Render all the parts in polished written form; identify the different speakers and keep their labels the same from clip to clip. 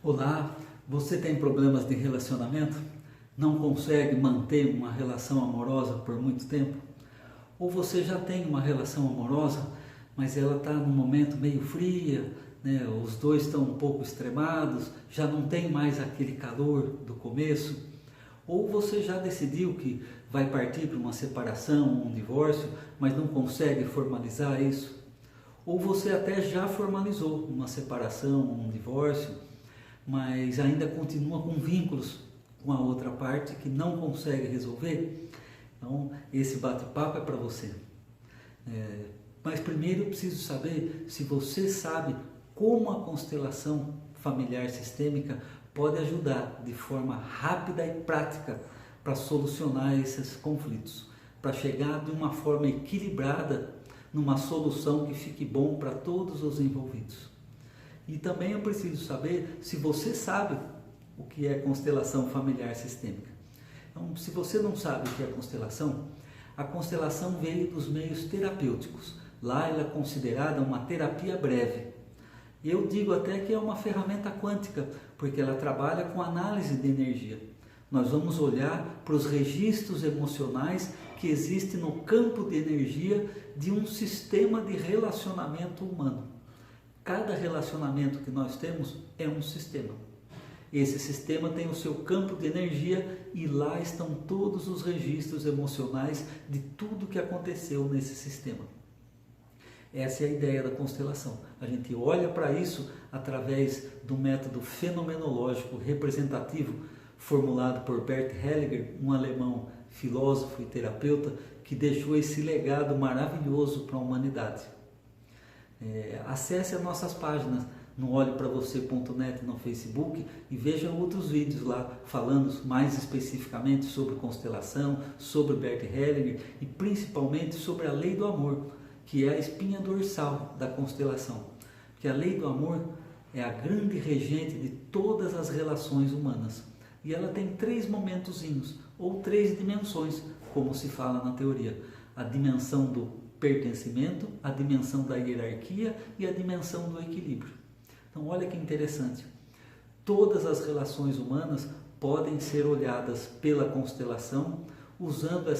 Speaker 1: Olá, você tem problemas de relacionamento? Não consegue manter uma relação amorosa por muito tempo? Ou você já tem uma relação amorosa, mas ela está num momento meio fria, né? Os dois estão um pouco extremados, já não tem mais aquele calor do começo? Ou você já decidiu que vai partir para uma separação, um divórcio, mas não consegue formalizar isso? Ou você até já formalizou uma separação, um divórcio, mas ainda continua com vínculos com a outra parte que não consegue resolver? Então, esse bate-papo é para você. Mas primeiro eu preciso saber se você sabe como a constelação familiar sistêmica pode ajudar de forma rápida e prática para solucionar esses conflitos, para chegar de uma forma equilibrada numa solução que fique bom para todos os envolvidos. E também eu preciso saber se você sabe o que é constelação familiar sistêmica. Então, se você não sabe o que é a constelação veio dos meios terapêuticos. Lá ela é considerada uma terapia breve. Eu digo até que é uma ferramenta quântica, porque ela trabalha com análise de energia. Nós vamos olhar para os registros emocionais que existem no campo de energia de um sistema de relacionamento humano. Cada relacionamento que nós temos é um sistema. Esse sistema tem o seu campo de energia e lá estão todos os registros emocionais de tudo que aconteceu nesse sistema. Essa é a ideia da constelação. A gente olha para isso através do método fenomenológico representativo formulado por Bert Hellinger, um alemão filósofo e terapeuta que deixou esse legado maravilhoso para a humanidade. Acesse as nossas páginas no olhepravocê.net no Facebook e veja outros vídeos lá falando mais especificamente sobre constelação, sobre Bert Hellinger e principalmente sobre a lei do amor, que é a espinha dorsal da constelação. Porque a lei do amor é a grande regente de todas as relações humanas. E ela tem 3 momentozinhos, ou 3 dimensões, como se fala na teoria. A dimensão do pertencimento, a dimensão da hierarquia e a dimensão do equilíbrio. Então olha que interessante. Todas as relações humanas podem ser olhadas pela constelação, usando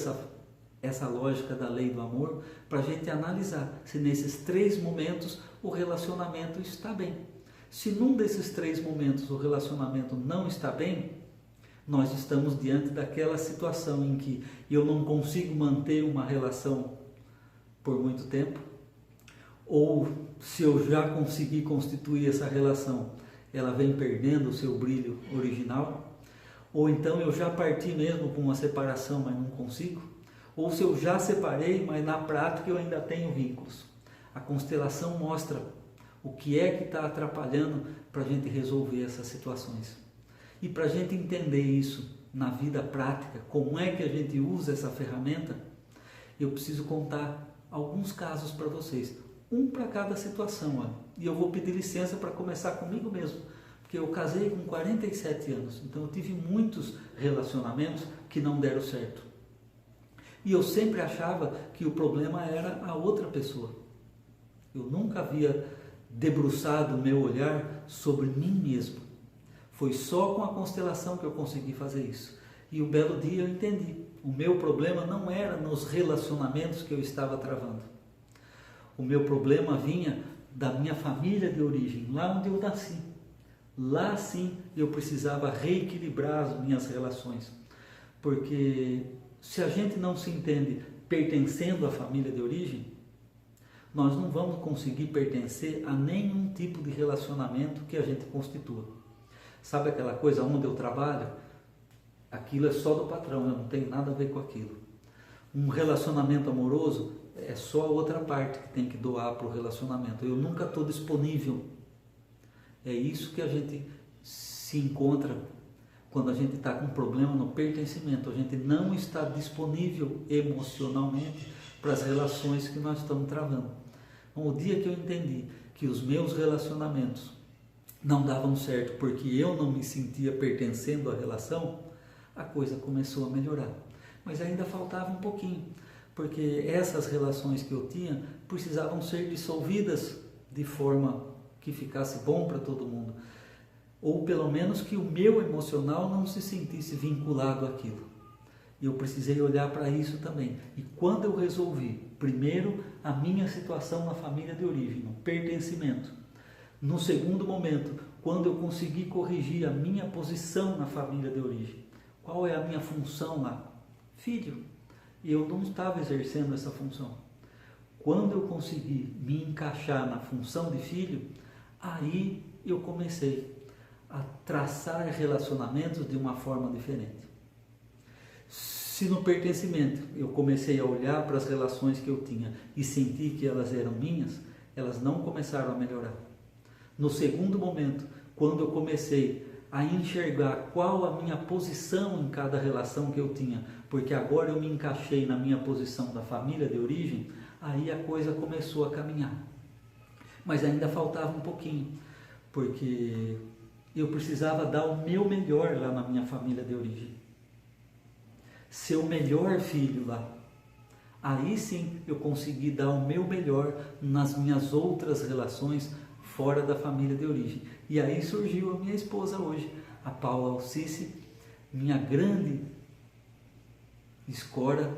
Speaker 1: essa lógica da lei do amor, para a gente analisar se nesses 3 momentos o relacionamento está bem. Se num desses 3 momentos o relacionamento não está bem, nós estamos diante daquela situação em que eu não consigo manter uma relação por muito tempo, ou se eu já consegui constituir essa relação, ela vem perdendo o seu brilho original, ou então eu já parti mesmo com uma separação, mas não consigo, ou se eu já separei, mas na prática eu ainda tenho vínculos. A constelação mostra o que é que está atrapalhando para a gente resolver essas situações. E para a gente entender isso na vida prática, como é que a gente usa essa ferramenta, eu preciso contar alguns casos para vocês, um para cada situação. Olha. E eu vou pedir licença para começar comigo mesmo, porque eu casei com 47 anos, então eu tive muitos relacionamentos que não deram certo. E eu sempre achava que o problema era a outra pessoa. Eu nunca havia debruçado o meu olhar sobre mim mesmo. Foi só com a constelação que eu consegui fazer isso. E um belo dia eu entendi. O meu problema não era nos relacionamentos que eu estava travando. O meu problema vinha da minha família de origem, lá onde eu nasci. Lá sim eu precisava reequilibrar as minhas relações. Porque se a gente não se entende pertencendo à família de origem, nós não vamos conseguir pertencer a nenhum tipo de relacionamento que a gente constitua. Sabe aquela coisa onde eu trabalho? Aquilo é só do patrão, eu não tenho nada a ver com aquilo. Um relacionamento amoroso é só a outra parte que tem que doar para o relacionamento. Eu nunca estou disponível. É isso que a gente se encontra quando a gente está com um problema no pertencimento. A gente não está disponível emocionalmente para as relações que nós estamos travando. Então, o dia que eu entendi que os meus relacionamentos não davam certo porque eu não me sentia pertencendo à relação, a coisa começou a melhorar. Mas ainda faltava um pouquinho, porque essas relações que eu tinha precisavam ser dissolvidas de forma que ficasse bom para todo mundo. ou pelo menos que o meu emocional não se sentisse vinculado àquilo. Eu precisei olhar para isso também. E quando eu resolvi, primeiro, a minha situação na família de origem, o pertencimento. No segundo momento, quando eu consegui corrigir a minha posição na família de origem. Qual é a minha função lá? Filho. E eu não estava exercendo essa função. Quando eu consegui me encaixar na função de filho, aí eu comecei a traçar relacionamentos de uma forma diferente. Se no pertencimento eu comecei a olhar para as relações que eu tinha e senti que elas eram minhas, elas não começaram a melhorar. No segundo momento, quando eu comecei a enxergar qual a minha posição em cada relação que eu tinha, porque agora eu me encaixei na minha posição da família de origem, aí a coisa começou a caminhar. Mas ainda faltava um pouquinho, porque eu precisava dar o meu melhor lá na minha família de origem. Ser o melhor filho lá. Aí sim eu consegui dar o meu melhor nas minhas outras relações fora da família de origem. E aí surgiu a minha esposa hoje, a Paula Alcice, minha grande escora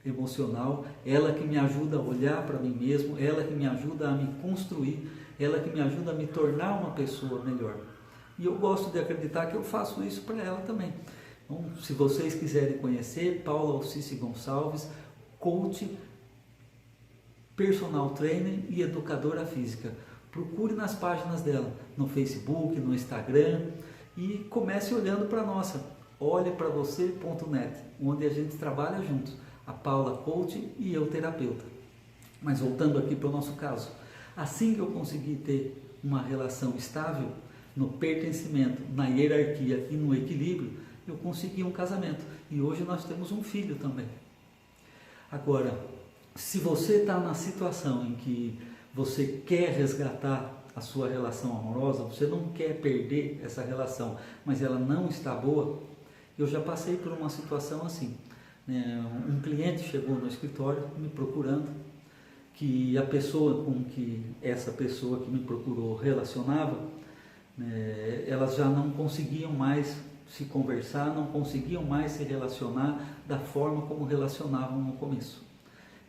Speaker 1: emocional, ela que me ajuda a olhar para mim mesmo, ela que me ajuda a me construir, ela que me ajuda a me tornar uma pessoa melhor. E eu gosto de acreditar que eu faço isso para ela também. Então, se vocês quiserem conhecer, Paula Alcice Gonçalves, coach, personal trainer e educadora física. Procure nas páginas dela, no Facebook, no Instagram e comece olhando para a nossa, olhepravocê.net, onde a gente trabalha juntos, a Paula coach e eu terapeuta. Mas voltando aqui para o nosso caso, assim que eu consegui ter uma relação estável, no pertencimento, na hierarquia e no equilíbrio, eu consegui um casamento e hoje nós temos um filho também. Agora, se você está na situação em que você quer resgatar a sua relação amorosa, você não quer perder essa relação, mas ela não está boa, eu já passei por uma situação assim. Um cliente chegou no escritório me procurando, que a pessoa com que essa pessoa que me procurou relacionava, elas já não conseguiam mais se conversar, não conseguiam mais se relacionar da forma como relacionavam no começo.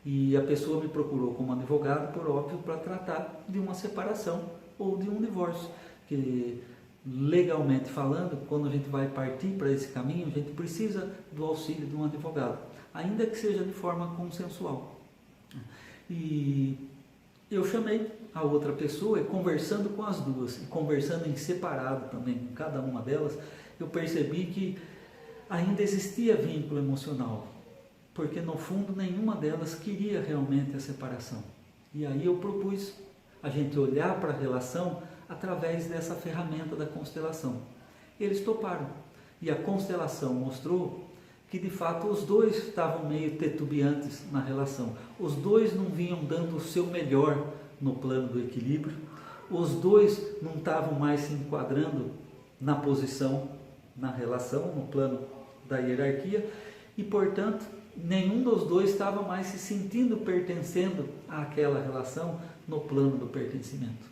Speaker 1: E a pessoa me procurou como advogado, por óbvio, para tratar de uma separação ou de um divórcio, que legalmente falando, quando a gente vai partir para esse caminho, a gente precisa do auxílio de um advogado, ainda que seja de forma consensual. E eu chamei a outra pessoa e conversando com as duas, e conversando em separado também com cada uma delas, eu percebi que ainda existia vínculo emocional, porque no fundo nenhuma delas queria realmente a separação. E aí eu propus a gente olhar para a relação através dessa ferramenta da constelação. Eles toparam, e a constelação mostrou que de fato os dois estavam meio titubeantes na relação, os dois não vinham dando o seu melhor no plano do equilíbrio, os dois não estavam mais se enquadrando na posição, na relação, no plano da hierarquia, e portanto nenhum dos dois estava mais se sentindo pertencendo àquela relação no plano do pertencimento.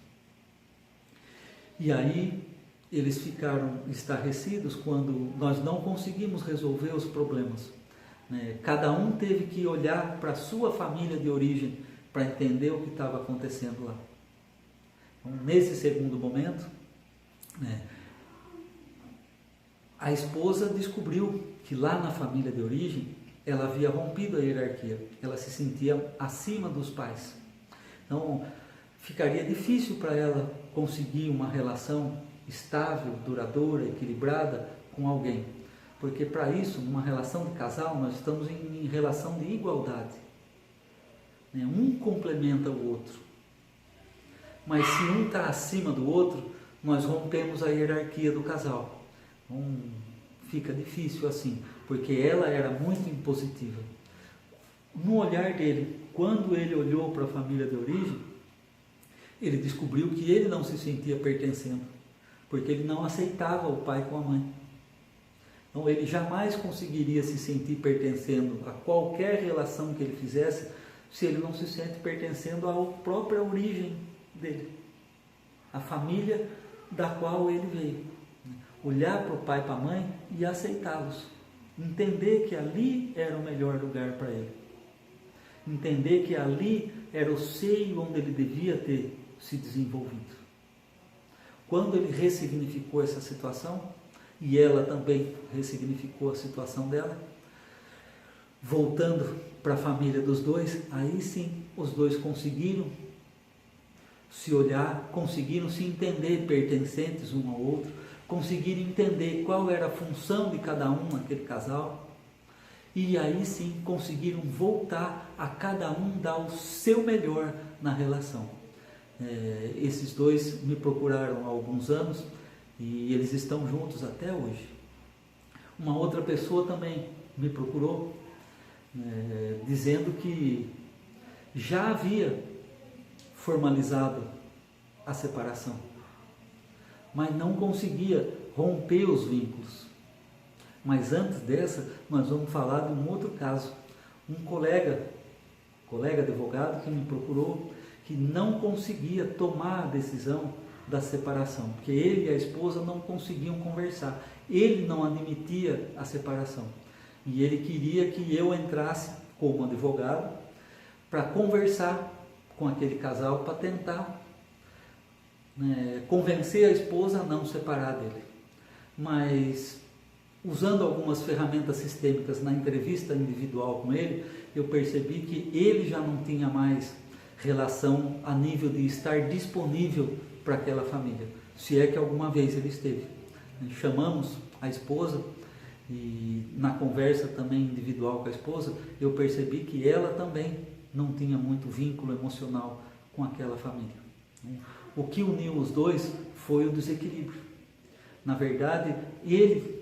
Speaker 1: E aí eles ficaram estarrecidos quando nós não conseguimos resolver os problemas. Cada um teve que olhar para a sua família de origem para entender o que estava acontecendo lá. Então, nesse segundo momento, a esposa descobriu que lá na família de origem ela havia rompido a hierarquia, ela se sentia acima dos pais. Então, ficaria difícil para ela conseguir uma relação estável, duradoura, equilibrada com alguém. Porque para isso, numa relação de casal, nós estamos em relação de igualdade. Um complementa o outro. Mas se um está acima do outro, nós rompemos a hierarquia do casal. Então, fica difícil assim, porque ela era muito impositiva. No olhar dele, quando ele olhou para a família de origem, ele descobriu que ele não se sentia pertencendo, porque ele não aceitava o pai com a mãe. Então ele jamais conseguiria se sentir pertencendo a qualquer relação que ele fizesse, se ele não se sente pertencendo à própria origem dele, a família da qual ele veio. olhar para o pai e para a mãe e aceitá-los. Entender que ali era o melhor lugar para ele. Entender que ali era o seio onde ele devia ter se desenvolvido. Quando ele ressignificou essa situação, e ela também ressignificou a situação dela, voltando para a família dos dois, aí sim os dois conseguiram se olhar, conseguiram se entender pertencentes um ao outro, conseguiram entender qual era a função de cada um naquele casal, e aí sim conseguiram voltar a cada um dar o seu melhor na relação. Esses dois me procuraram há alguns anos e eles estão juntos até hoje. Uma outra pessoa também me procurou, dizendo que já havia formalizado a separação, mas não conseguia romper os vínculos. Mas antes dessa, nós vamos falar de um outro caso. Um colega advogado que me procurou, que não conseguia tomar a decisão da separação, porque ele e a esposa não conseguiam conversar. Ele não admitia a separação. E ele queria que eu entrasse como advogado para conversar com aquele casal, para tentar convencer a esposa a não separar dele. Mas, usando algumas ferramentas sistêmicas na entrevista individual com ele, eu percebi que ele já não tinha mais relação a nível de estar disponível para aquela família, se é que alguma vez ele esteve. Chamamos a esposa e na conversa também individual com a esposa, eu percebi que ela também não tinha muito vínculo emocional com aquela família. O que uniu os dois foi o desequilíbrio. Na verdade, ele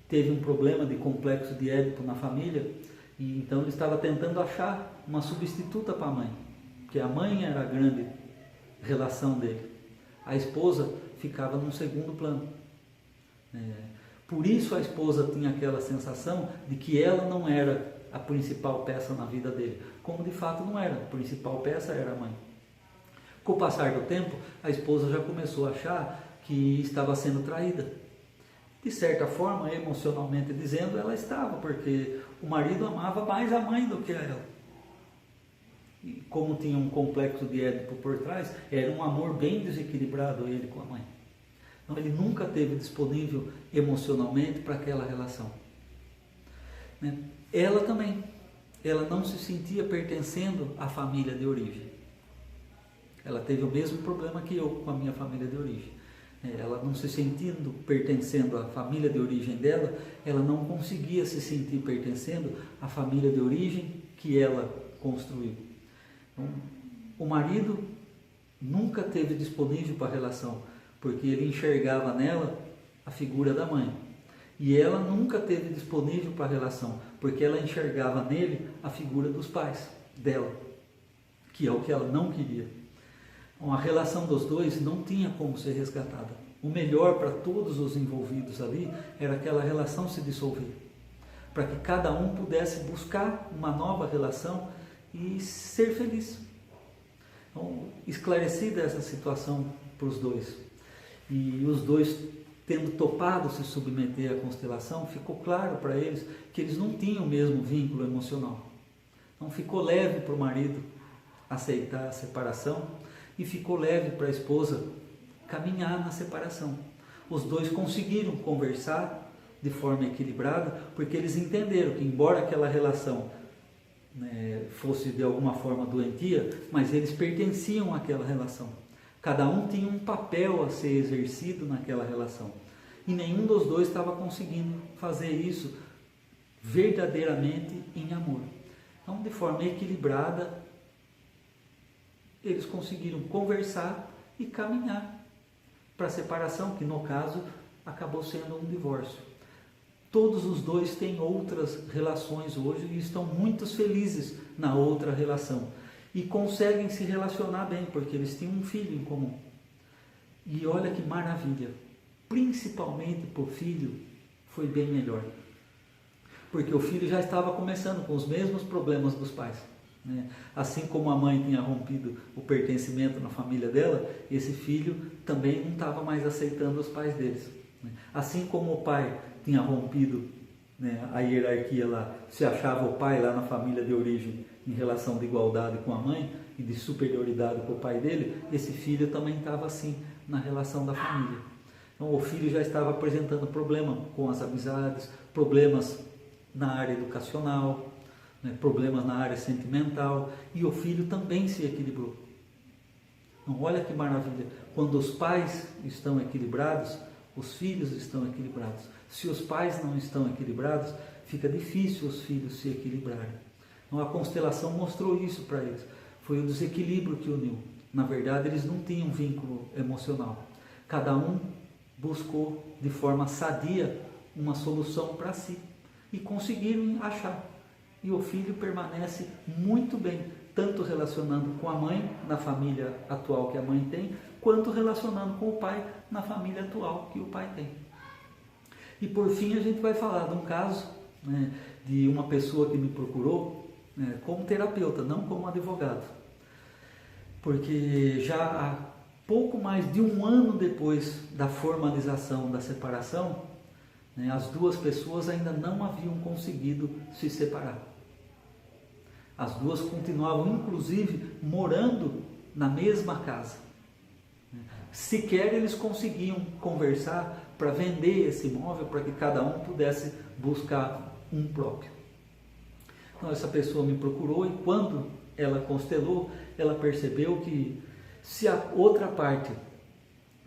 Speaker 1: teve um problema de complexo de Édipo na família, e então ele estava tentando achar uma substituta para a mãe, porque a mãe era a grande relação dele. A esposa ficava num segundo plano. Por isso a esposa tinha aquela sensação de que ela não era a principal peça na vida dele, como de fato não era. A principal peça era a mãe. Com o passar do tempo, a esposa já começou a achar que estava sendo traída. De certa forma, emocionalmente dizendo, ela estava, porque o marido amava mais a mãe do que a ela. E como tinha um complexo de Édipo por trás, era um amor bem desequilibrado ele com a mãe. Então ele nunca teve disponível emocionalmente para aquela relação. Ela também, ela não se sentia pertencendo à família de origem. Ela teve o mesmo problema que eu com a minha família de origem. Ela não se sentindo pertencendo à família de origem dela, ela não conseguia se sentir pertencendo à família de origem que ela construiu. Então, o marido nunca teve disponível para a relação, porque ele enxergava nela a figura da mãe. E ela nunca teve disponível para a relação, porque ela enxergava nele a figura dos pais dela, que é o que ela não queria. Então, a relação dos dois não tinha como ser resgatada. O melhor para todos os envolvidos ali era aquela relação se dissolver, para que cada um pudesse buscar uma nova relação e ser feliz. Então, esclarecida essa situação para os dois, e os dois tendo topado se submeter à constelação, ficou claro para eles que eles não tinham o mesmo vínculo emocional. Então ficou leve para o marido aceitar a separação e ficou leve para a esposa caminhar na separação. Os dois conseguiram conversar de forma equilibrada, porque eles entenderam que, embora aquela relação fosse de alguma forma doentia, mas eles pertenciam àquela relação. Cada um tinha um papel a ser exercido naquela relação. E nenhum dos dois estava conseguindo fazer isso verdadeiramente em amor. Então, de forma equilibrada, eles conseguiram conversar e caminhar para a separação, que no caso acabou sendo um divórcio. Todos os dois têm outras relações hoje e estão muito felizes na outra relação. E conseguem se relacionar bem, porque eles tinham um filho em comum. E olha que maravilha, principalmente para o filho foi bem melhor. Porque o filho já estava começando com os mesmos problemas dos pais. Assim como a mãe tinha rompido o pertencimento na família dela, esse filho também não estava mais aceitando os pais deles. Assim como o pai tinha rompido, né, a hierarquia lá, se achava o pai lá na família de origem em relação de igualdade com a mãe e de superioridade com o pai dele, esse filho também estava assim na relação da família. Então o filho já estava apresentando problema com as amizades, problemas na área educacional, né, problemas na área sentimental, e o filho também se equilibrou. Então, olha que maravilha, quando os pais estão equilibrados, os filhos estão equilibrados. Se os pais não estão equilibrados, fica difícil os filhos se equilibrarem. Então a constelação mostrou isso para eles. Foi o desequilíbrio que uniu. Na verdade, eles não tinham vínculo emocional. Cada um buscou de forma sadia uma solução para si e conseguiram achar. E o filho permanece muito bem, tanto relacionando com a mãe, na família atual que a mãe tem, quanto relacionando com o pai, na família atual que o pai tem. E por fim a gente vai falar de um caso, né, de uma pessoa que me procurou, né, como terapeuta, não como advogado. Porque já há pouco mais de um ano depois da formalização da separação, né, as duas pessoas ainda não haviam conseguido se separar. As duas continuavam, inclusive, morando na mesma casa. Sequer eles conseguiam conversar para vender esse imóvel, para que cada um pudesse buscar um próprio. Então essa pessoa me procurou e quando ela constelou, ela percebeu que se a outra parte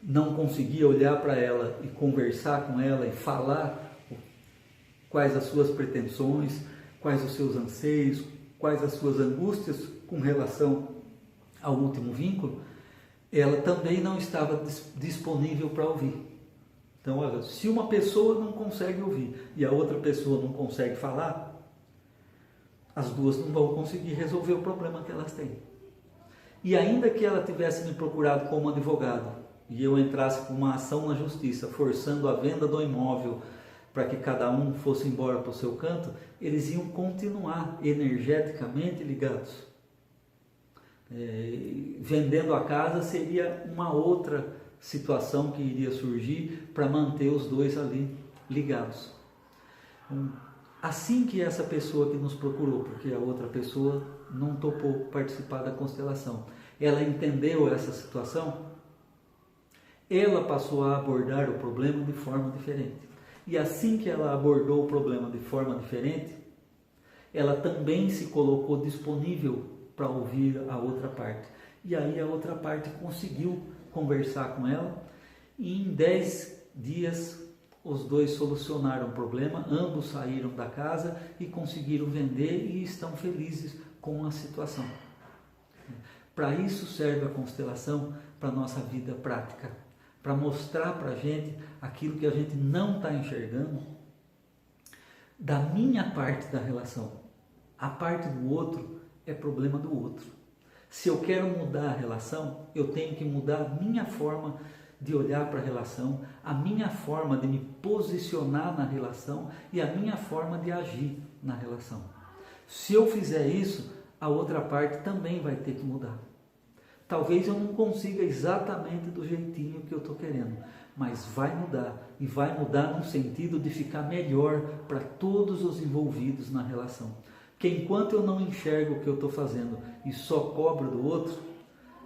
Speaker 1: não conseguia olhar para ela e conversar com ela e falar quais as suas pretensões, quais os seus anseios, quais as suas angústias com relação ao último vínculo, ela também não estava disponível para ouvir. Então, olha, se uma pessoa não consegue ouvir e a outra pessoa não consegue falar, as duas não vão conseguir resolver o problema que elas têm. E ainda que ela tivesse me procurado como advogado e eu entrasse com uma ação na justiça, forçando a venda do imóvel para que cada um fosse embora para o seu canto, eles iam continuar energeticamente ligados. Vendendo a casa seria uma outra situação que iria surgir para manter os dois ali ligados. Assim que essa pessoa que nos procurou, porque a outra pessoa não topou participar da constelação, ela entendeu essa situação, ela passou a abordar o problema de forma diferente. E assim que ela abordou o problema de forma diferente, ela também se colocou disponível para ouvir a outra parte. E aí a outra parte conseguiu conversar com ela e em 10 dias os dois solucionaram o problema, ambos saíram da casa e conseguiram vender e estão felizes com a situação. Para isso serve a constelação, para a nossa vida prática, para mostrar para a gente aquilo que a gente não está enxergando da minha parte da relação. A parte do outro é problema do outro. Se eu quero mudar a relação, eu tenho que mudar a minha forma de olhar para a relação, a minha forma de me posicionar na relação e a minha forma de agir na relação. Se eu fizer isso, a outra parte também vai ter que mudar. Talvez eu não consiga exatamente do jeitinho que eu estou querendo, mas vai mudar, e vai mudar no sentido de ficar melhor para todos os envolvidos na relação. Porque enquanto eu não enxergo o que eu estou fazendo e só cobro do outro,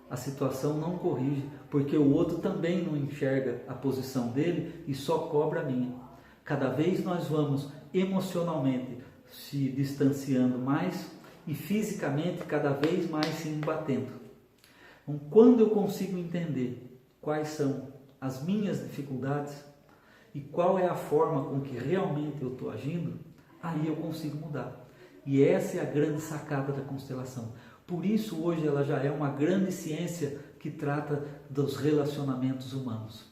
Speaker 1: a situação não corrige, porque o outro também não enxerga a posição dele e só cobra a minha. Cada vez nós vamos emocionalmente se distanciando mais e fisicamente cada vez mais se embatendo. Então, quando eu consigo entender quais são as minhas dificuldades e qual é a forma com que realmente eu estou agindo, aí eu consigo mudar. E essa é a grande sacada da constelação. Por isso hoje ela já é uma grande ciência que trata dos relacionamentos humanos.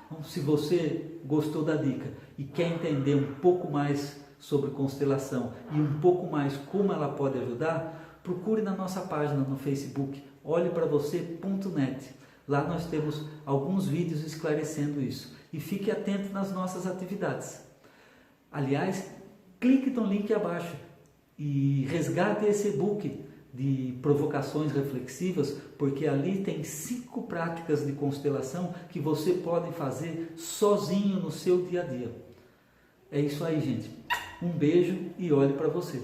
Speaker 1: Então, se você gostou da dica e quer entender um pouco mais sobre constelação e um pouco mais como ela pode ajudar, procure na nossa página no Facebook, olhepravocê.net. Lá nós temos alguns vídeos esclarecendo isso. E fique atento nas nossas atividades. Aliás, clique no link abaixo e resgate esse e-book de provocações reflexivas, porque ali tem 5 práticas de constelação que você pode fazer sozinho no seu dia a dia. É isso aí, gente. Um beijo e olhe para você.